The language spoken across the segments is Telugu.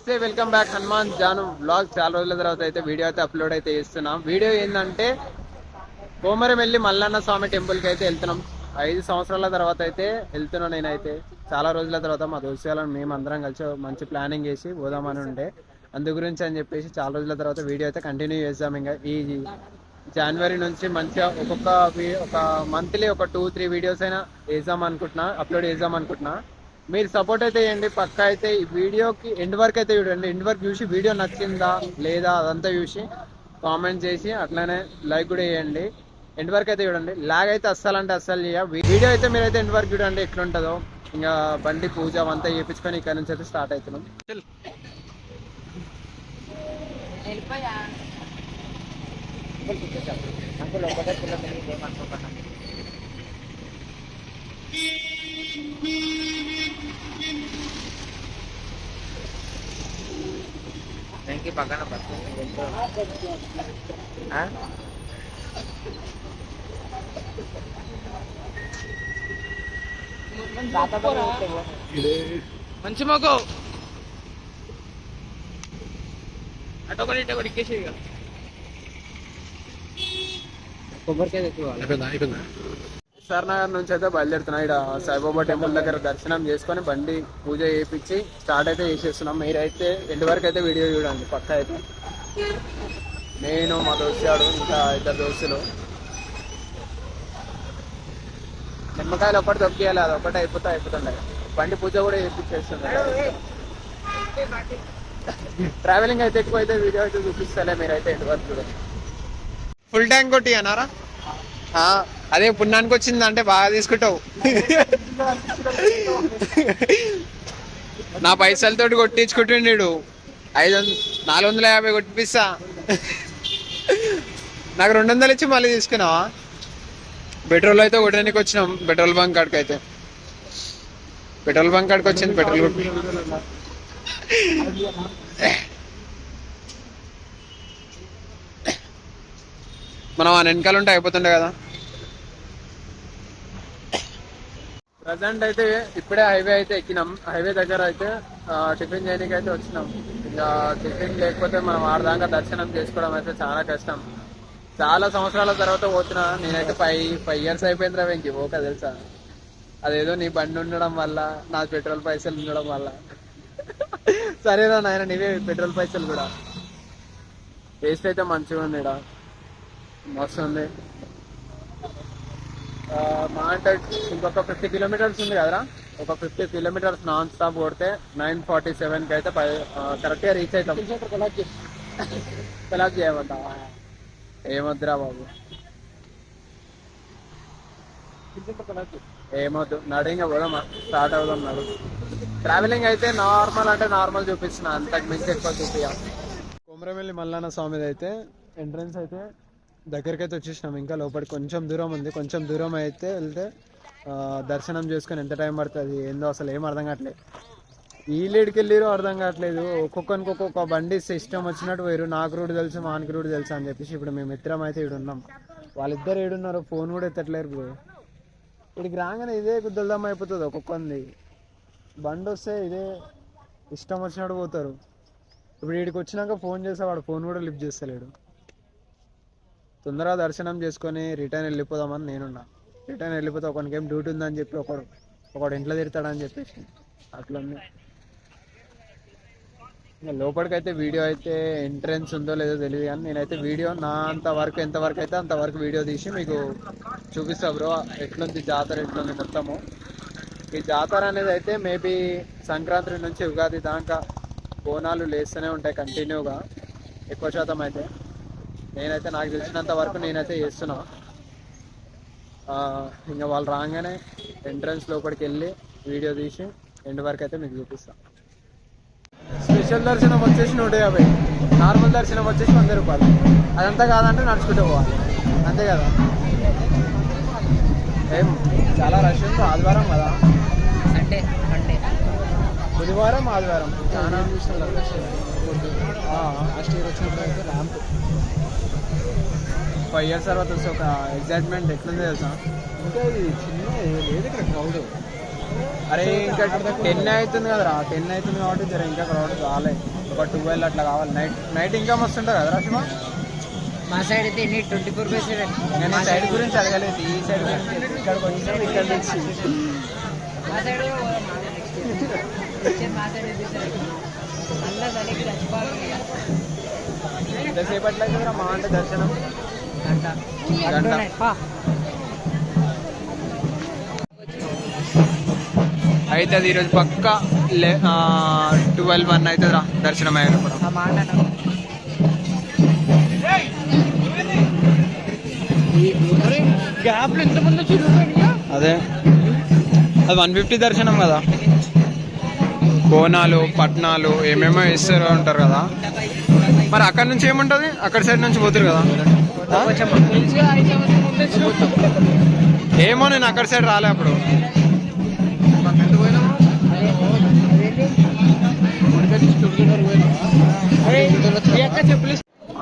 నమస్తే, welcome back Hanuman Janu blog. చాలా రోజుల తర్వాత అయితే వీడియో అయితే అప్లోడ్ అయితే చేస్తున్నాం. వీడియో ఏంటంటే కోమరమెల్లి మల్లన్న స్వామి టెంపుల్కి అయితే వెళ్తున్నాం. 5 సంవత్సరాల తర్వాత అయితే వెళ్తున్నాం. నేనైతే చాలా రోజుల తర్వాత మా దోస్తులను మేము అందరం కలిసి మంచి ప్లానింగ్ చేసి పోదామని ఉండే. అందు గురించి అని చెప్పేసి చాలా రోజుల తర్వాత వీడియో అయితే కంటిన్యూ చేద్దాం. ఇంకా ఈ జనవరి నుంచి మంచిగా ఒక మంత్లీ ఒక 2-3 వీడియోస్ అయినా వేద్దాం అనుకుంటున్నా, అప్లోడ్ చేద్దాం అనుకుంటున్నా. మీరు సపోర్ట్ అయితే చేయండి. పక్క అయితే ఈ వీడియోకి ఎండ్ వరకు అయితే చూడండి. ఎండ్ వరకు చూసి వీడియో నచ్చిందా లేదా అదంతా చూసి కామెంట్ చేసి అట్లానే లైక్ కూడా చేయండి. ఎండ్ వరకు అయితే చూడండి. లాగ్ అయితే అస్సలు చేయ. వీడియో అయితే మీరైతే ఎండ్ వరకు చూడండి ఎట్లుంటుందో. ఇంకా బండి పూజ అంతా చేయించుకొని ఇక్కడ నుంచి అయితే స్టార్ట్ అవుతున్నాం. వెంకి పక్కన మంచి మొగ్గు అటొకటి ఇటొకటి ఎక్కేసి కొబ్బరికాయ తెచ్చుకోవాలి. సార్నగర్ నుంచి అయితే బయలుదేరుతున్నా. ఇక్కడ సాయిబాబా టెంపుల్ దగ్గర దర్శనం చేసుకొని బండి పూజ చేయించి స్టార్ట్ అయితే చేసేస్తున్నాం. మీరైతే ఎండ్ వరకు అయితే వీడియో చూడండి. పక్క అయితే నేను, మా దోస్తాడు, ఇంకా 2 దోస్తులు. నిమ్మకాయలు ఒకటి దొక్కియాలి, అది ఒకటి అయిపోతుండే. బండి పూజ కూడా చేయించేస్తుంది. ట్రావెలింగ్ అయితే ఎక్కువ అయితే వీడియో అయితే చూపిస్తలే. మీరైతే ఎండ్ వరకు చూడండి. ఫుల్ ట్యాంక్ కొట్టి అన్నారా? అదే పుణ్యానికి వచ్చింది అంటే బాగా తీసుకుంటావు. నా పైసలతోటి కొట్టించుకుంటుండేడు. 450 కొట్టిపిస్తా. నాకు 200 ఇచ్చి మళ్ళీ తీసుకున్నావా? పెట్రోల్ అయితే కొట్టడానికి వచ్చినాం. పెట్రోల్ బంక్ కాడికి అయితే వచ్చింది. పెట్రోల్ మనం ఆ వెనకాల ఉంటే అయిపోతుండే కదా. ప్రజెంట్ అయితే ఇప్పుడే హైవే అయితే ఎక్కినాం. హైవే దగ్గర అయితే టిఫిన్ చేయడానికి అయితే వచ్చినాం. ఇంకా టిఫిన్ లేకపోతే మనం ఆడదాకా దర్శనం చేసుకోవడం అయితే చాలా కష్టం. చాలా సంవత్సరాల తర్వాత పోతున్నా. నేనైతే 5 ఇయర్స్ అయిపోయిందిరా వెంకి ఓక తెలుసా. అదేదో నీ బండి ఉండడం వల్ల, నా పెట్రోల్ పైసలు ఉండడం వల్ల. సరేనా నాయన, నీవే పెట్రోల్ పైసలు కూడా. టేస్ట్ అయితే మంచిగా ఉంది. ఇక్కడ మస్తు ఉంది. మా అంటే ఇంకొక 50 కిలోమీటర్స్ ఉంది కదరా. ఒక 50 కిలోమీటర్స్ నాన్ స్టాప్ కొడితే 9:47కి అయితే కరెక్ట్గా రీచ్ అవుతాం. కలాక్ చేయమంటా ఏమొద్దురా బాబు, ఏమొద్దు. నడింగా పోదామా, స్టార్ట్ అవుదాం. నడు ట్రావెలింగ్ అయితే నార్మల్ అంటే నార్మల్ చూపిస్తున్నా, అంతకు మించి ఎక్కువ చూపియా. కొమరవెల్లి మల్లన్న స్వామిది అయితే ఎంట్రన్స్ అయితే దగ్గరికి అయితే వచ్చేసినాం. ఇంకా లోపలికి కొంచెం దూరం ఉంది. కొంచెం దూరం అయితే వెళ్తే దర్శనం చేసుకొని ఎంత టైం పడుతుంది ఏందో అసలు ఏం అర్థం కావట్లేదు. ఈ లీడ్కి వెళ్ళిరో అర్థం కావట్లేదు. ఒక్కొక్కరికి ఒక్కొక్క బండి ఇష్టం వచ్చినట్టు పోయారు. నాకు రూట్ తెలుసు, మానికి రూట్ తెలుసు అని చెప్పేసి ఇప్పుడు మేము ఇద్దరం అయితే ఇక్కడ ఉన్నాం. వాళ్ళిద్దరు ఏడున్నారు, ఫోన్ కూడా ఎత్తట్లేరు బ్రో. ఇక్కడికి రాగానే ఇదే గుద్దలదమ్మ అయిపోతుంది. ఒక్కొక్కరిది బండి వస్తే ఇదే ఇష్టం వచ్చినట్టు పోతారు. ఇప్పుడు వీడికి వచ్చినాక ఫోన్ చేస్తే వాడు ఫోన్ కూడా లిఫ్ట్ చేస్తలేడు. తొందరగా దర్శనం చేసుకొని రిటర్న్ వెళ్ళిపోదామని నేనున్నా. రిటర్న్ వెళ్ళిపోతే ఒకరికి ఏం డ్యూటీ ఉందని చెప్పి ఒకడు ఇంట్లో తిడతాడని చెప్పేసి అట్లుంది. ఇంకా లోపలికైతే వీడియో అయితే ఎంట్రెన్స్ ఉందో లేదో తెలియదు, కానీ నేనైతే వీడియో నా అంతవరకు ఎంతవరకు అయితే అంతవరకు వీడియో తీసి మీకు చూపిస్తా బ్రో. ఎట్లుంది జాతర, ఎట్లుంది మొత్తము. ఈ జాతర అనేది అయితే మేబీ సంక్రాంతి నుంచి ఉగాది దాకా బోనాలు లేస్తూనే ఉంటాయి కంటిన్యూగా. ఎక్కువ శాతం అయితే నేనైతే నాకు తెలిసినంత వరకు నేనైతే చేస్తున్నా. ఇంకా వాళ్ళు రాగానే ఎంట్రన్స్ లోపలికి వెళ్ళి వీడియో తీసి ఎండ్ వరకు అయితే మీకు చూపిస్తాను. స్పెషల్ దర్శనం వచ్చేసి 150, నార్మల్ దర్శనం వచ్చేసి 100 రూపాయలు. అదంతా కాదంటే నడుచుకుంటూ పోవాలి, అంతే కదా. ఏం చాలా రష్ ఉంది. ఆదివారం కదా, సండే బుధవారం ఆదివారం చాలా రష్. లాస్ట్ ఇయర్ వచ్చినప్పుడు అయితే ర్యాంప్ 5 ఇయర్స్ తర్వాత వస్తే ఒక ఎగ్జైట్మెంట్ ఎట్లుంది తెలుసా. ఇంకా ఇది చిన్న లేదు ఇక్కడ క్రౌడ్. అరే ఇంకా 10 అవుతుంది కదరా, 10 అవుతుంది కాబట్టి జర ఇంకా క్రౌడ్ రాలే. ఒక 12 అట్లా కావాలి. నైట్ ఇంకా మస్తు ఉంటుంది కదా శివ. మా సైడ్ అయితే 24/7. నేను సైడ్ గురించి అడగలేదు, ఈ సైడ్ గురించి. ఇక్కడికి వచ్చినాం, ఇక్కడ నుంచి మా సైడ్ మా సైడ్ అలా తలకి చచ్చిపోవాలి. ఎంతసేపట్లో అవుతుందిరా మా అంటే దర్శనం? గంట. అవుతుంది ఈరోజు పక్క 12-1 అవుతుందిరా దర్శనం అయ్యేటప్పుడు. గ్యాప్లు ఎంతమంది వచ్చి అదే అది 150 దర్శనం కదా. బోనాలు పట్నాలు ఏమేమో ఇస్తారు అంటారు కదా. మరి అక్కడ నుంచి ఏముంటుంది? అక్కడ సైడ్ నుంచి పోతారు కదా. ఏమో నేను అక్కడ సైడ్ రాలే అప్పుడు.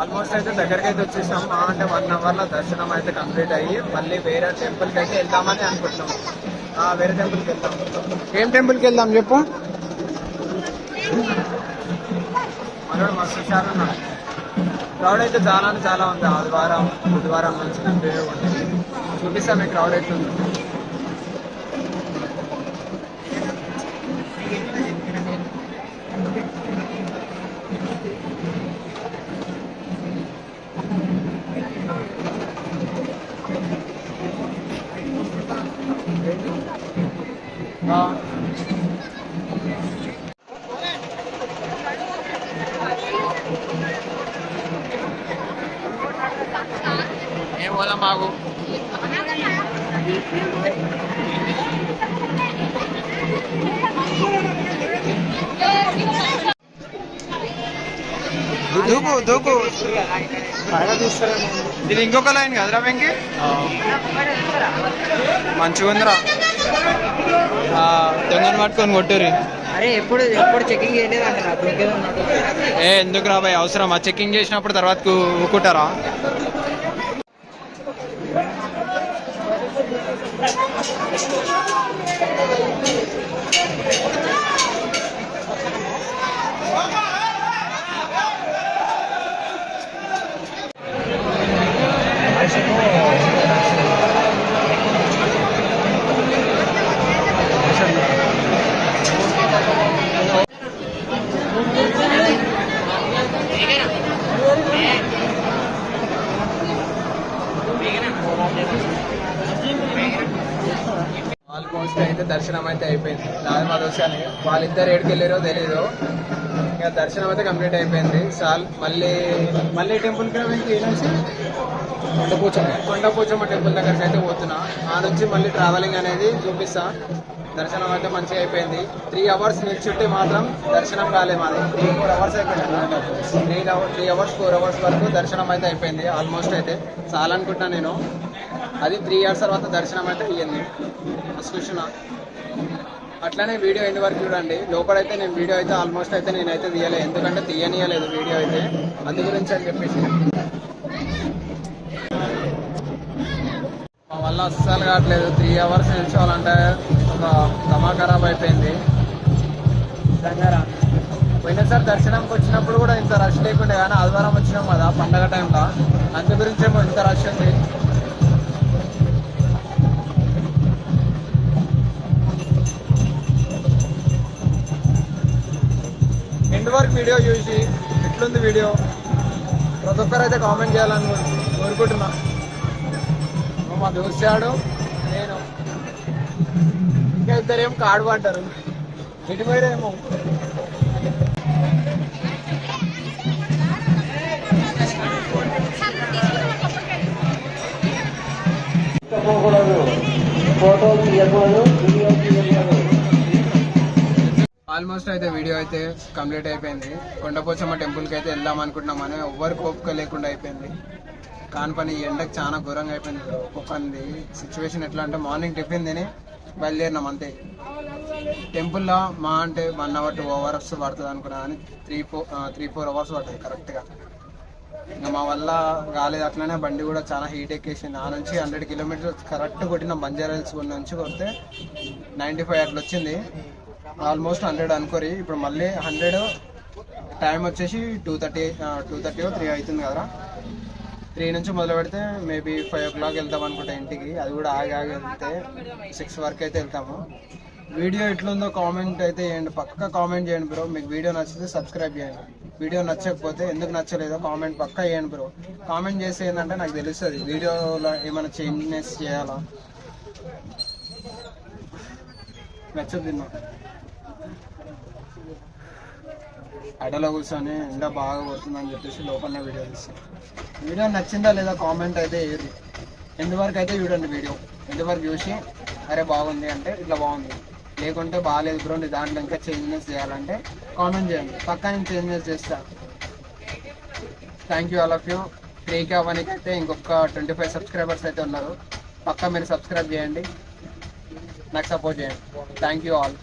ఆల్మోస్ట్ అయితే దగ్గరికి అయితే వచ్చేసాం. అంటే 1 అవర్లో దర్శనం అయితే కంప్లీట్ అయ్యి మళ్ళీ వేరే టెంపుల్కి అయితే వెళ్దామని అనుకుంటున్నాం. వేరే టెంపుల్కి వెళ్దాం. ఏం టెంపుల్కి వెళ్దాం చెప్పు? మనోడు మస్తు హుషారు ఉన్నాడు. క్రౌడ్ అయితే చాలా ఉంది. ఆదివారం బుధవారం నుంచి కంప్లీట్గా ఉంటుంది. చూపిస్తాం మీ క్రౌడ్ అయితే ఉంది. ఏం పోదాం మాకు. దూకు ఇది ఇంకొక లైన్ కదరా వెంకి? మంచిగా ఉందిరా. దొంగను పట్టుకొని కొట్టుర్రి. అరే ఎప్పుడు చెకింగ్ చేయలేదు అంటారా? ఎందుకు రా భయ్, అవసరం? చెకింగ్ చేసినప్పుడు తర్వాత ఊకుంటారా? ఆల్మోస్ట్ అయితే దర్శనం అయితే అయిపోయింది. నాది మా దోశాని వాళ్ళిద్దరు ఏడికి వెళ్ళారో తెలీదు. ఇంకా దర్శనం అయితే కంప్లీట్ అయిపోయింది. చాలు మళ్ళీ టెంపుల్కి కొండపోచమ్మ టెంపుల్ దగ్గరికి అయితే పోతున్నా. ఆ నుంచి మళ్ళీ ట్రావెలింగ్ అనేది చూపిస్తా. దర్శనం అయితే మంచిగా అయిపోయింది. 3 అవర్స్ నిల్చుంటే మాత్రం దర్శనం కాలే మాది. 3-4 అవర్స్ అయిపోయింది. 3 అవర్స్ 4 అవర్స్ వరకు దర్శనం అయితే అయిపోయింది. ఆల్మోస్ట్ అయితే చాలా అనుకుంటున్నా నేను. అది 3 ఇయర్స్ తర్వాత దర్శనం అయితే అయ్యింది. చూసిన అట్లానే వీడియో ఎండ్ వరకు చూడండి. లోపలైతే నేను వీడియో అయితే ఆల్మోస్ట్ అయితే నేనైతే తీయలేదు, ఎందుకంటే తీయనీయలేదు వీడియో అయితే, అందు గురించి అని చెప్పేసి. మా వల్ల అస్సలు కావట్లేదు. 3 అవర్స్ నిల్చోవాలంటే ఒక దమా ఖరాబ్ అయిపోయింది. పోయినసారి దర్శనంకి వచ్చినప్పుడు కూడా ఇంత రష్ లేకుండే, కానీ ఆదివారం వచ్చినాం కదా పండగ టైంలో, అందు గురించేమో ఇంత రష్ ఉంది. ఎండ్ వరకు వీడియో చూసి ఎట్లుంది వీడియో ప్రతి ఒక్కరు అయితే కామెంట్ చేయాలని కోరుకుంటున్నా. మా దోస్తాడు, నేను, ఇంకా ఇద్దరేమో కాడు అంటారు. ఇటు పోయారేమో. ఆల్మోస్ట్ అయితే వీడియో అయితే కంప్లీట్ అయిపోయింది. కొండపోచమ్మ టెంపుల్కి అయితే వెళ్దాం అనుకుంటున్నామని ఎవ్వరికి ఓపిక లేకుండా అయిపోయింది. కాని పని ఎండకు చాలా ఘోరంగా అయిపోయింది. ఒక్కొక్కది సిచ్యువేషన్ ఎట్లా అంటే మార్నింగ్ టిఫిన్ తిని బయలుదేరినాం అంతే. టెంపుల్లో మా అంటే 1 hour 2 hours పడుతుంది అనుకున్నా, కానీ 3-4 hours పడుతుంది కరెక్ట్గా. ఇంకా మా వల్ల కాలేదు. అట్లనే బండి కూడా చాలా హీట్ ఎక్కేసింది. ఆ నుంచి 100 కిలోమీటర్స్ కరెక్ట్ కొట్టిన బంజారా హిల్స్ నుంచి కొడితే 95 అట్లా వచ్చింది. ఆల్మోస్ట్ 100 అనుకోరి. ఇప్పుడు మళ్ళీ 100 టైం వచ్చేసి 2:30 3 అవుతుంది కదా. 3 నుంచి మొదలు పెడితే మేబీ 5 o'clock వెళ్తాం అనుకుంటా ఇంటికి. అది కూడా ఆగి వెళ్తే 6 వరకు అయితే వెళ్తాము. వీడియో ఎట్లుందో కామెంట్ అయితే చేయండి, పక్కా కామెంట్ చేయండి బ్రో. మీకు వీడియో నచ్చితే సబ్స్క్రైబ్ చేయండి. వీడియో నచ్చకపోతే ఎందుకు నచ్చలేదో కామెంట్ పక్కా చేయండి బ్రో. కామెంట్ చేస్తే ఏంటంటే నాకు తెలుస్తుంది వీడియోలో ఏమైనా చేంజెస్ చేయాలా. నచ్చదు తిన్నా అడలో కూర్చొని ఎండ బాగా కొడుతుందని చెప్పేసి లోపలనే వీడియో తీస్తాను. వీడియో నచ్చిందా లేదా కామెంట్ అయితే వేయరు. ఎంతవరకు అయితే చూడండి వీడియో. ఎంతవరకు చూసి అరే బాగుంది అంటే ఇట్లా బాగుంది, లేకుంటే బాగాలేదు బ్రో నీ దాంట్లో ఇంకా చేంజెస్ చేయాలంటే కామెంట్ చేయండి, పక్కా నేను చేంజెస్ చేస్తాను. Thank you all of you. 3K అవ్వడానికి అయితే ఇంకొక 25 సబ్స్క్రైబర్స్ అయితే ఉన్నారు. పక్కా మీరు సబ్స్క్రైబ్ చేయండి, నాకు సపోర్ట్ చేయండి. Thank you all.